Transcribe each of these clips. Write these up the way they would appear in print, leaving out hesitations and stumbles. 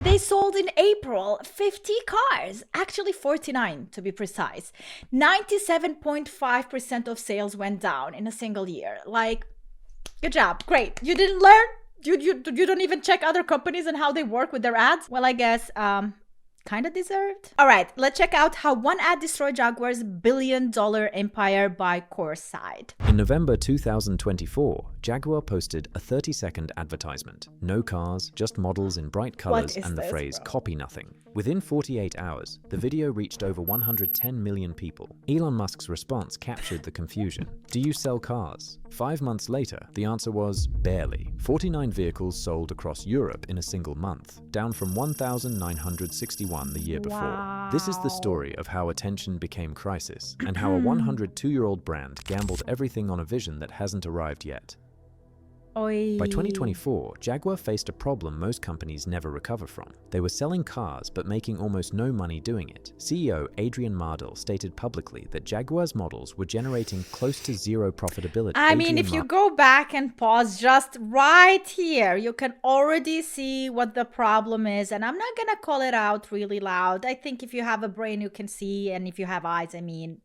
They sold in April 50 cars, actually 49 to be precise. 97.5% of sales went down in a single year. Like, good job, great. You didn't learn? You don't even check other companies and how they work with their ads? Well, I guess, kind of deserved. All right, let's check out how One Ad Destroyed Jaguar's billion-dollar empire by course side. In November 2024, Jaguar posted a 30-second advertisement. No cars, just models in bright colors and the phrase "copy nothing." Within 48 hours, the video reached over 110 million people. Elon Musk's response captured the confusion. Do you sell cars? 5 months later, the answer was barely. 49 vehicles sold across Europe in a single month, down from 1,961 the year before. This is the story of how attention became crisis, and how a 102-year-old brand gambled everything on a vision that hasn't arrived yet. Oy. By 2024, Jaguar faced a problem most companies never recover from. They were selling cars but making almost no money doing it. CEO Adrian Mardell stated publicly that Jaguar's models were generating close to zero profitability. I mean, if you go back and pause just right here, you can already see what the problem is. And I'm not gonna call it out really loud. I think if you have a brain, you can see, and if you have eyes, I mean,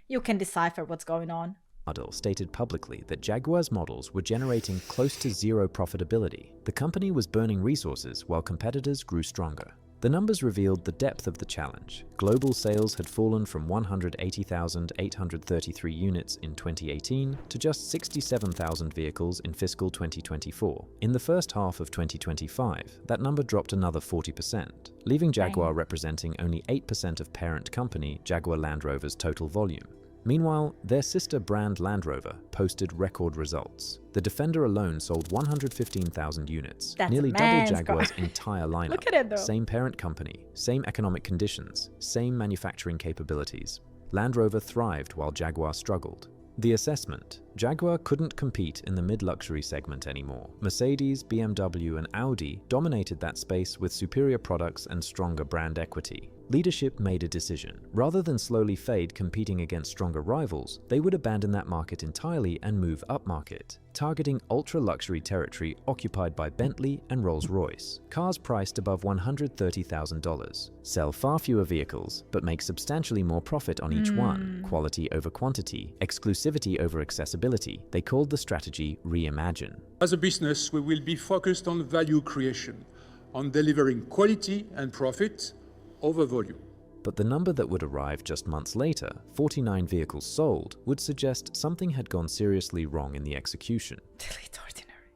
you can decipher what's going on. Mardell stated publicly that Jaguar's models were generating close to zero profitability. The company was burning resources while competitors grew stronger. The numbers revealed the depth of the challenge. Global sales had fallen from 180,833 units in 2018 to just 67,000 vehicles in fiscal 2024. In the first half of 2025, that number dropped another 40%, leaving Jaguar representing only 8% of parent company Jaguar Land Rover's total volume. Meanwhile, their sister brand Land Rover posted record results. The Defender alone sold 115,000 units, nearly double Jaguar's entire lineup. Look at it though. Same parent company, same economic conditions, same manufacturing capabilities. Land Rover thrived while Jaguar struggled. The assessment: Jaguar couldn't compete in the mid-luxury segment anymore. Mercedes, BMW, and Audi dominated that space with superior products and stronger brand equity. Leadership made a decision. Rather than slowly fade competing against stronger rivals, they would abandon that market entirely and move upmarket, targeting ultra-luxury territory occupied by Bentley and Rolls-Royce. Cars priced above $130,000. Sell far fewer vehicles, but make substantially more profit on each one. Quality over quantity, exclusivity over accessibility. They called the strategy Reimagine. As a business, we will be focused on value creation, on delivering quality and profit over volume. But the number that would arrive just months later, 49 vehicles sold, would suggest something had gone seriously wrong in the execution. Delete ordinary.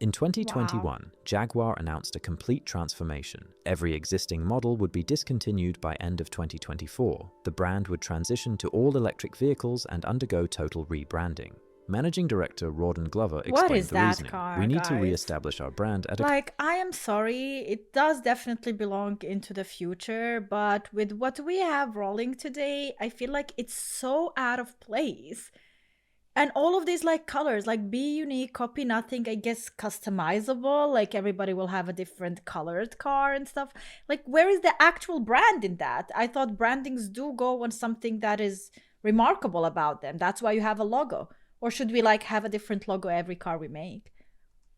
In 2021, Jaguar announced a complete transformation. Every existing model would be discontinued by end of 2024. The brand would transition to all-electric vehicles and undergo total rebranding. Managing Director Rawdon Glover explained the reasoning. We need to re-establish our brand at a... Like, I am sorry, it does definitely belong into the future, but with what we have rolling today, I feel like it's so out of place. And all of these like colors, like be unique, copy nothing, I guess customizable, like everybody will have a different colored car and stuff. Like, where is the actual brand in that? I thought brandings do go on something that is remarkable about them. That's why you have a logo. Or should we like have a different logo every car we make?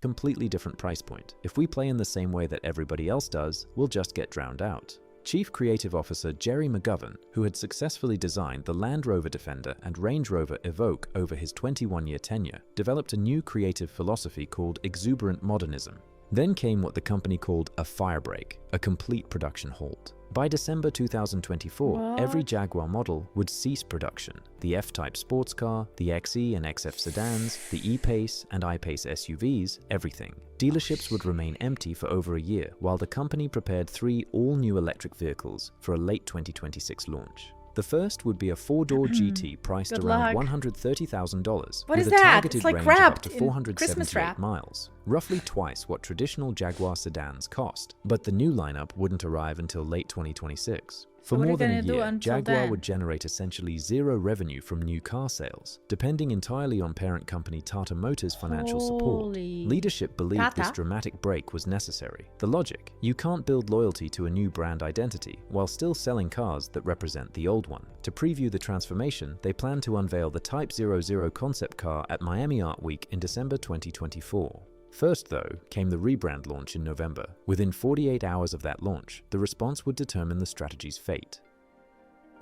Completely different price point. If we play in the same way that everybody else does, we'll just get drowned out. Chief Creative Officer Jerry McGovern, who had successfully designed the Land Rover Defender and Range Rover Evoque over his 21-year tenure, developed a new creative philosophy called exuberant modernism. Then came what the company called a firebreak, a complete production halt. By December 2024, every Jaguar model would cease production. The F-Type sports car, the XE and XF sedans, the E-Pace and I-Pace SUVs, everything. Dealerships would remain empty for over a year, while the company prepared 3 all-new electric vehicles for a late 2026 launch. The first would be a 4-door GT priced around $130,000 with a targeted range of up to 478 miles, roughly twice what traditional Jaguar sedans cost. But the new lineup wouldn't arrive until late 2026. For more than a year, Jaguar would generate essentially zero revenue from new car sales, depending entirely on parent company Tata Motors' financial support. Leadership believed this dramatic break was necessary. The logic: you can't build loyalty to a new brand identity while still selling cars that represent the old one. To preview the transformation, they plan to unveil the Type 00 concept car at Miami Art Week in December 2024. First, though, came the rebrand launch in November. Within 48 hours of that launch, the response would determine the strategy's fate.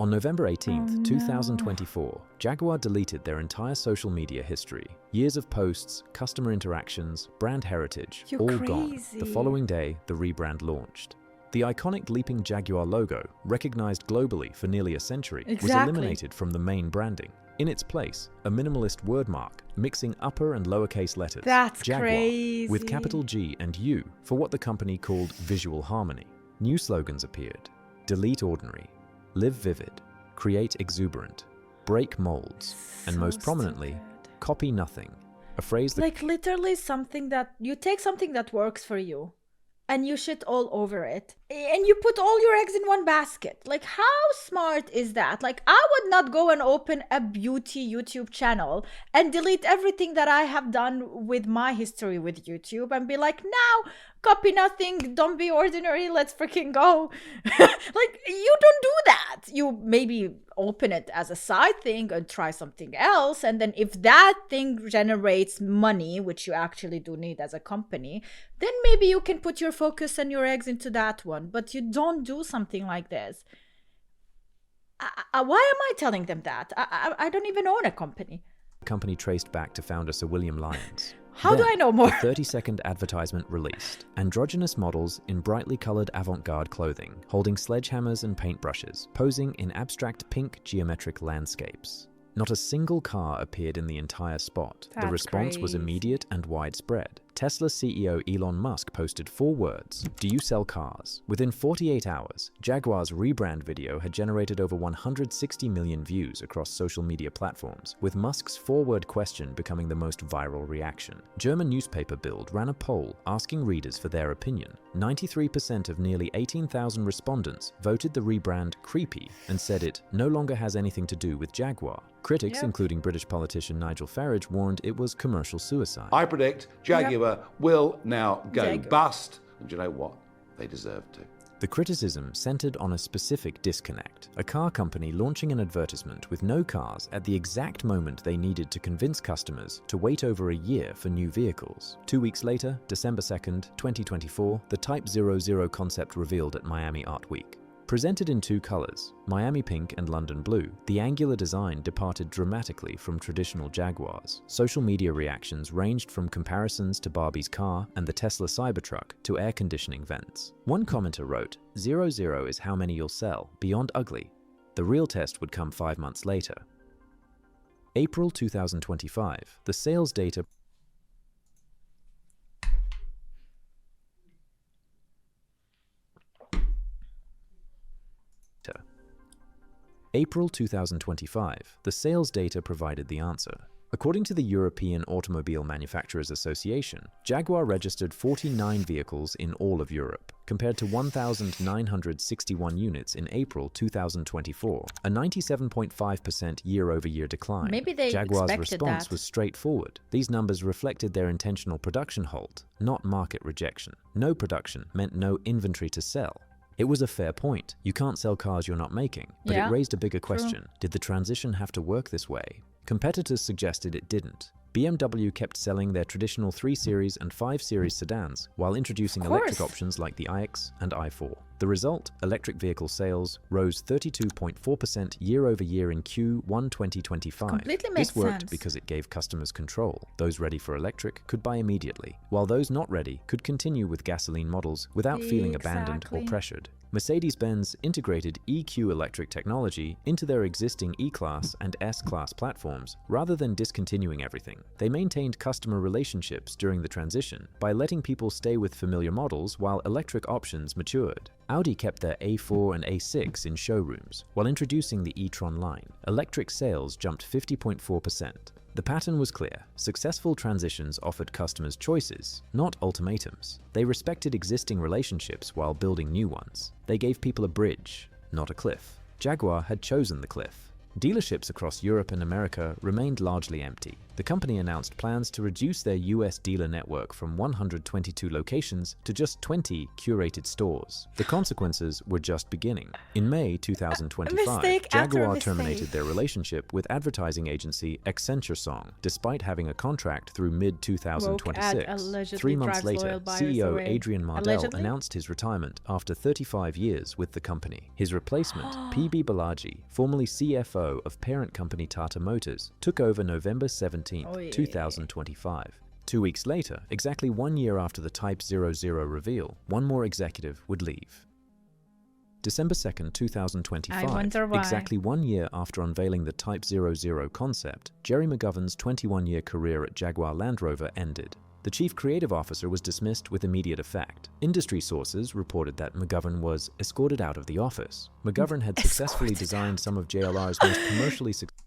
On November 18th, 2024, Jaguar deleted their entire social media history. Years of posts, customer interactions, brand heritage, all gone. The following day, the rebrand launched. The iconic leaping Jaguar logo, recognized globally for nearly a century, was eliminated from the main branding. In its place, a minimalist wordmark, mixing upper and lowercase letters, Jaguar, with capital G and U for what the company called visual harmony. New slogans appeared: delete ordinary, live vivid, create exuberant, break molds, and most prominently, copy nothing. A phrase that like literally something that you take something that works for you and you shit all over it and you put all your eggs in one basket. Like, how smart is that? Like, I would not go and open a beauty YouTube channel and delete everything that I have done with my history with YouTube and be like, now copy nothing, don't be ordinary, let's freaking go. Like, you don't do that. You maybe open it as a side thing and try something else, and then if that thing generates money, which you actually do need as a company, then maybe you can put your focus and your eggs into that one. But you don't do something like this. Why am I telling them that? I don't even own a company. the company traced back to founder Sir William Lyons. How do I know more? A 30-second advertisement released. Androgynous models in brightly colored avant-garde clothing, holding sledgehammers and paintbrushes, posing in abstract pink geometric landscapes. Not a single car appeared in the entire spot. The response was immediate and widespread. Tesla CEO Elon Musk posted 4 words: "Do you sell cars?" Within 48 hours, Jaguar's rebrand video had generated over 160 million views across social media platforms, with Musk's 4-word question becoming the most viral reaction. German newspaper Bild ran a poll asking readers for their opinion. 93% of nearly 18,000 respondents voted the rebrand creepy and said it no longer has anything to do with Jaguar. Critics, including British politician Nigel Farage, warned it was commercial suicide. I predict Jaguar will now go bust, and you know what? They deserve to. The criticism centered on a specific disconnect: a car company launching an advertisement with no cars at the exact moment they needed to convince customers to wait over a year for new vehicles. 2 weeks later, December 2nd, 2024, the Type 00 concept revealed at Miami Art Week. Presented in 2 colors, Miami pink and London blue, the angular design departed dramatically from traditional Jaguars. Social media reactions ranged from comparisons to Barbie's car and the Tesla Cybertruck to air conditioning vents. One commenter wrote, "00 is how many you'll sell, beyond ugly." The real test would come 5 months later. April 2025, the sales data April 2025, the sales data provided the answer. According to the European Automobile Manufacturers Association, Jaguar registered 49 vehicles in all of Europe, compared to 1,961 units in April 2024, a 97.5% year-over-year decline. Maybe they Jaguar's expected response that. was straightforward. These numbers reflected their intentional production halt, not market rejection. No production meant no inventory to sell. It was a fair point. You can't sell cars you're not making. But it raised a bigger question. Did the transition have to work this way? Competitors suggested it didn't. BMW kept selling their traditional 3 Series and 5 Series sedans while introducing electric options like the iX and i4. The result, electric vehicle sales rose 32.4% year-over-year in Q1 2025. Completely makes This worked sense. because it gave customers control. Those ready for electric could buy immediately, while those not ready could continue with gasoline models without feeling abandoned or pressured. Mercedes-Benz integrated EQ electric technology into their existing E-Class and S-Class platforms rather than discontinuing everything. They maintained customer relationships during the transition by letting people stay with familiar models while electric options matured. Audi kept their A4 and A6 in showrooms while introducing the e-tron line. Electric sales jumped 50.4%. The pattern was clear. Successful transitions offered customers choices, not ultimatums. They respected existing relationships while building new ones. They gave people a bridge, not a cliff. Jaguar had chosen the cliff. Dealerships across Europe and America remained largely empty. the company announced plans to reduce their US dealer network from 122 locations to just 20 curated stores. The consequences were just beginning. In May 2025, Jaguar terminated their relationship with advertising agency Accenture Song, despite having a contract through mid-2026. 3 months later, CEO Adrian Mardell announced his retirement after 35 years with the company. His replacement, PB Balaji, formerly CFO of parent company Tata Motors, took over November 17, 2025. 2 weeks later, exactly 1 year after the Type 00 reveal, one more executive would leave. December 2nd, 2025, exactly 1 year after unveiling the Type 00 concept, Jerry McGovern's 21-year career at Jaguar Land Rover ended. The chief creative officer was dismissed with immediate effect. Industry sources reported that McGovern was escorted out of the office. McGovern had successfully designed some of JLR's most commercially successful...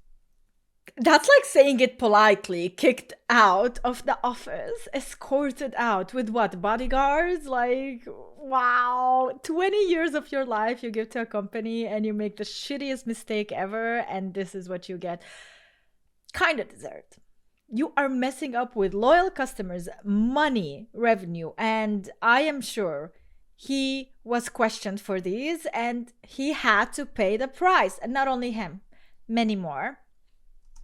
That's like saying it politely. Kicked out of the office, escorted out with what? Bodyguards? Like, wow. 20 years of your life you give to a company and you make the shittiest mistake ever, and this is what you get. Kind of deserved. You are messing up with loyal customers, money, revenue, and I am sure he was questioned for these and he had to pay the price. And not only him, many more.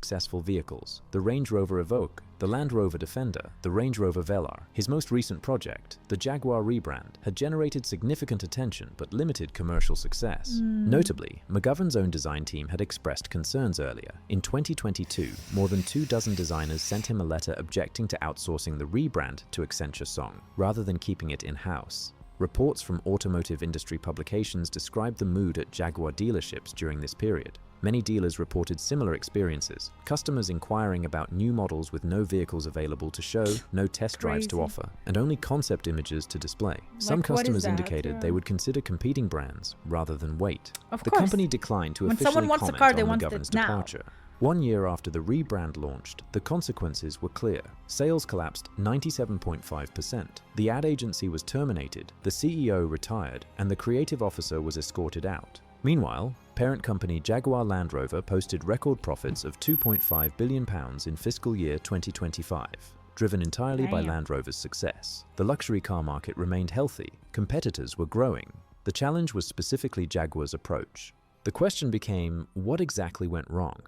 Successful vehicles, the Range Rover Evoque, the Land Rover Defender, the Range Rover Velar. His most recent project, the Jaguar Rebrand, had generated significant attention but limited commercial success. Notably, McGovern's own design team had expressed concerns earlier. In 2022, more than 24 designers sent him a letter objecting to outsourcing the rebrand to Accenture Song, rather than keeping it in-house. Reports from automotive industry publications described the mood at Jaguar dealerships during this period. Many dealers reported similar experiences, customers inquiring about new models with no vehicles available to show, no test drives to offer, and only concept images to display. Some customers indicated they would consider competing brands rather than wait. The company declined to officially comment on McGovern's departure. 1 year after the rebrand launched, the consequences were clear. Sales collapsed 97.5%. The ad agency was terminated, the CEO retired, and the creative officer was escorted out. Meanwhile, parent company Jaguar Land Rover posted record profits of £2.5 billion in fiscal year 2025, driven entirely by Land Rover's success. The luxury car market remained healthy, competitors were growing. The challenge was specifically Jaguar's approach. The question became, what exactly went wrong?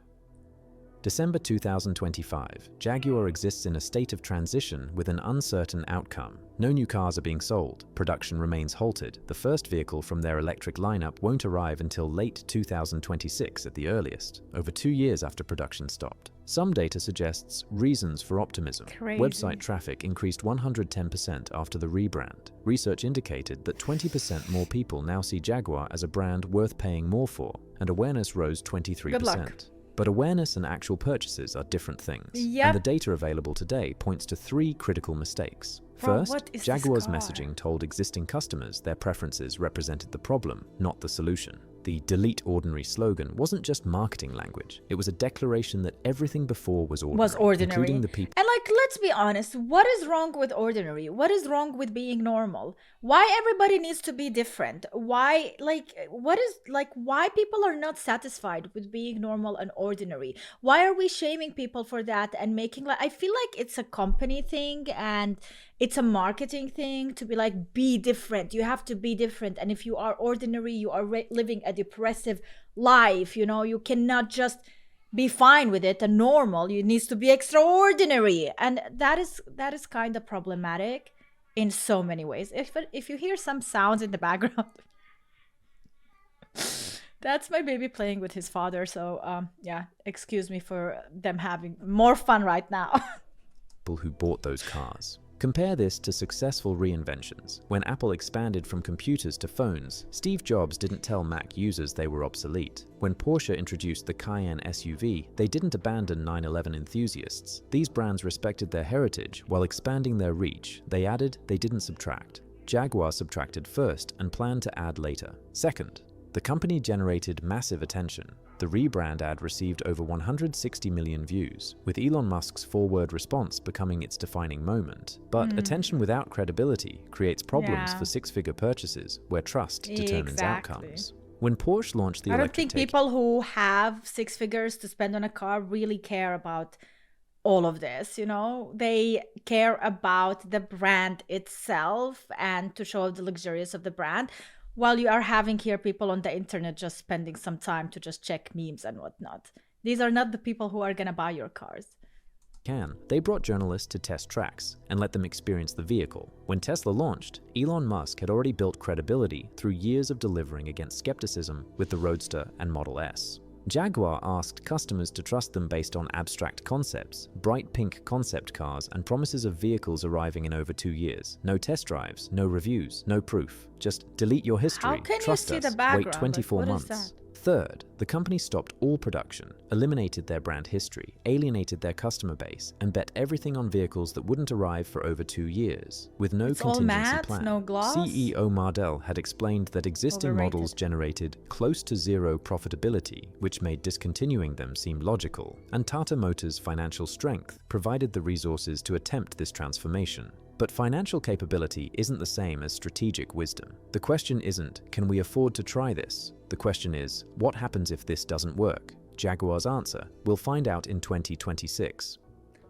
December 2025, Jaguar exists in a state of transition with an uncertain outcome. No new cars are being sold, production remains halted, the first vehicle from their electric lineup won't arrive until late 2026 at the earliest, over 2 years after production stopped. Some data suggests reasons for optimism. Website traffic increased 110% after the rebrand. Research indicated that 20% more people now see Jaguar as a brand worth paying more for, and awareness rose 23%. Good luck. But awareness and actual purchases are different things, and the data available today points to 3 critical mistakes. First, Jaguar's messaging told existing customers their preferences represented the problem, not the solution. The "delete ordinary" slogan wasn't just marketing language. It was a declaration that everything before was ordinary, including the people. And like, let's be honest, what is wrong with ordinary? What is wrong with being normal? Why everybody needs to be different? Why, like, why people are not satisfied with being normal and ordinary? Why are we shaming people for that and making, like, I feel like it's a company thing and it's a marketing thing to be like, be different. You have to be different. And if you are ordinary, you are living a depressive life. You know, you cannot just be fine with it and normal. You need to be extraordinary. And that is kind of problematic in so many ways. If you hear some sounds in the background, that's my baby playing with his father. So yeah, excuse me for them having more fun right now. People who bought those cars. Compare this to successful reinventions. When Apple expanded from computers to phones, Steve Jobs didn't tell Mac users they were obsolete. When Porsche introduced the Cayenne SUV, they didn't abandon 911 enthusiasts. These brands respected their heritage while expanding their reach. They added, they didn't subtract. Jaguar subtracted first and planned to add later. Second, the company generated massive attention. The rebrand ad received over 160 million views, with Elon Musk's 4-word response becoming its defining moment. But attention without credibility creates problems for 6-figure purchases, where trust determines outcomes. When Porsche launched the electric I don't think people who have 6 figures to spend on a car really care about all of this, you know? They care about the brand itself and to show the luxurious of the brand, while you are having here people on the internet just spending some time to just check memes and whatnot. These are not the people who are gonna buy your cars. They brought journalists to test tracks and let them experience the vehicle. When Tesla launched, Elon Musk had already built credibility through years of delivering against skepticism with the Roadster and Model S. Jaguar asked customers to trust them based on abstract concepts, bright pink concept cars, and promises of vehicles arriving in over 2 years. No test drives, no reviews, no proof. Just delete your history, How can trust you see us, the background? wait 24 Like, what is months. that? Third, the company stopped all production, eliminated their brand history, alienated their customer base, and bet everything on vehicles that wouldn't arrive for over 2 years, with no It's all contingency matte, plan. no gloss? CEO Mardell had explained that existing Overrated. models generated close to zero profitability, which made discontinuing them seem logical, and Tata Motors' financial strength provided the resources to attempt this transformation. But financial capability isn't the same as strategic wisdom. The question isn't, can we afford to try this? The question is, what happens if this doesn't work? Jaguar's answer, we'll find out in 2026.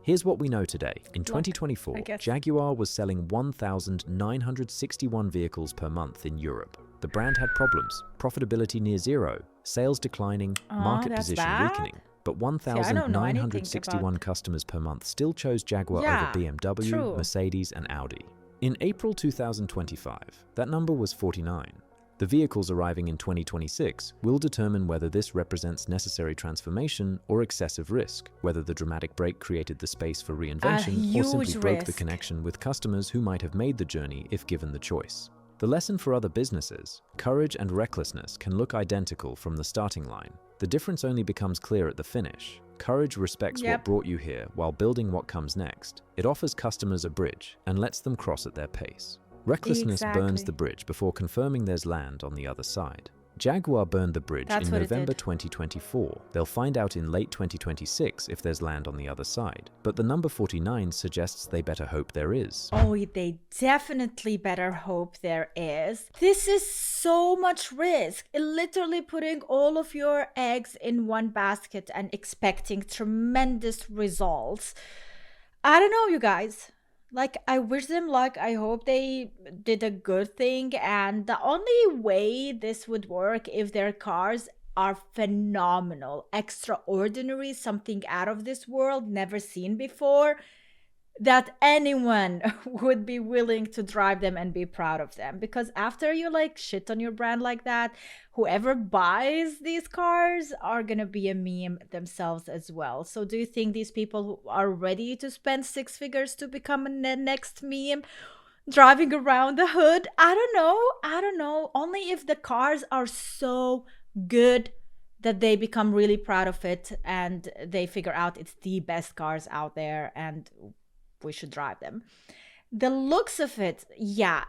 Here's what we know today. In 2024, I guess. Jaguar was selling 1,961 vehicles per month in Europe. The brand had problems, profitability near zero, sales declining, market that's position bad? weakening. But don't know anything 1,961 about- customers per month still chose Jaguar Yeah, over BMW, true. Mercedes, and Audi. In April 2025, that number was 49. The vehicles arriving in 2026 will determine whether this represents necessary transformation or excessive risk, whether the dramatic break created the space for reinvention or simply huge broke the risk. connection with customers who might have made the journey if given the choice. The lesson for other businesses: courage and recklessness can look identical from the starting line. The difference only becomes clear at the finish. Courage respects what brought you here while building what comes next. It offers customers a bridge and lets them cross at their pace. Recklessness burns Exactly. the bridge before confirming there's land on the other side. Jaguar burned the bridge That's in what it November did. 2024. They'll find out in late 2026 if there's land on the other side. But the number 49 suggests they better hope there is. Oh, they definitely better hope there is. This is so much risk. Literally putting all of your eggs in one basket and expecting tremendous results. I don't know, you guys. Like, I wish them luck. I hope they did a good thing. And the only way this would work if their cars are phenomenal, extraordinary, something out of this world, never seen before, that anyone would be willing to drive them and be proud of them. Because after you like shit on your brand like that, whoever buys these cars are gonna be a meme themselves as well. So do you think these people who are ready to spend 6 figures to become a next meme driving around the hood? I don't know. Only if the cars are so good that they become really proud of it and they figure out it's the best cars out there and we should drive them. The looks of it, yeah,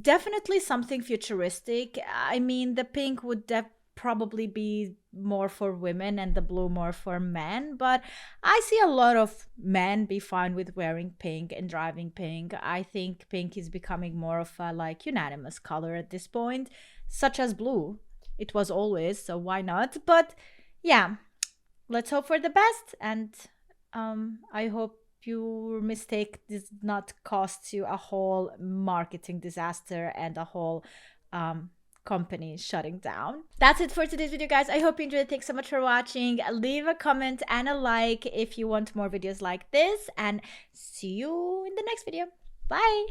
definitely something futuristic. I mean, the pink would probably be more for women and the blue more for men, but I see a lot of men be fine with wearing pink and driving pink. I think pink is becoming more of a like unanimous color at this point, such as blue. It was always, so why not? But yeah, let's hope for the best, and I hope your mistake does not cost you a whole marketing disaster and a whole company shutting down. That's it for today's video, guys. I hope you enjoyed. Thanks so much for watching. Leave a comment and a like if you want more videos like this, and see you in the next video. Bye.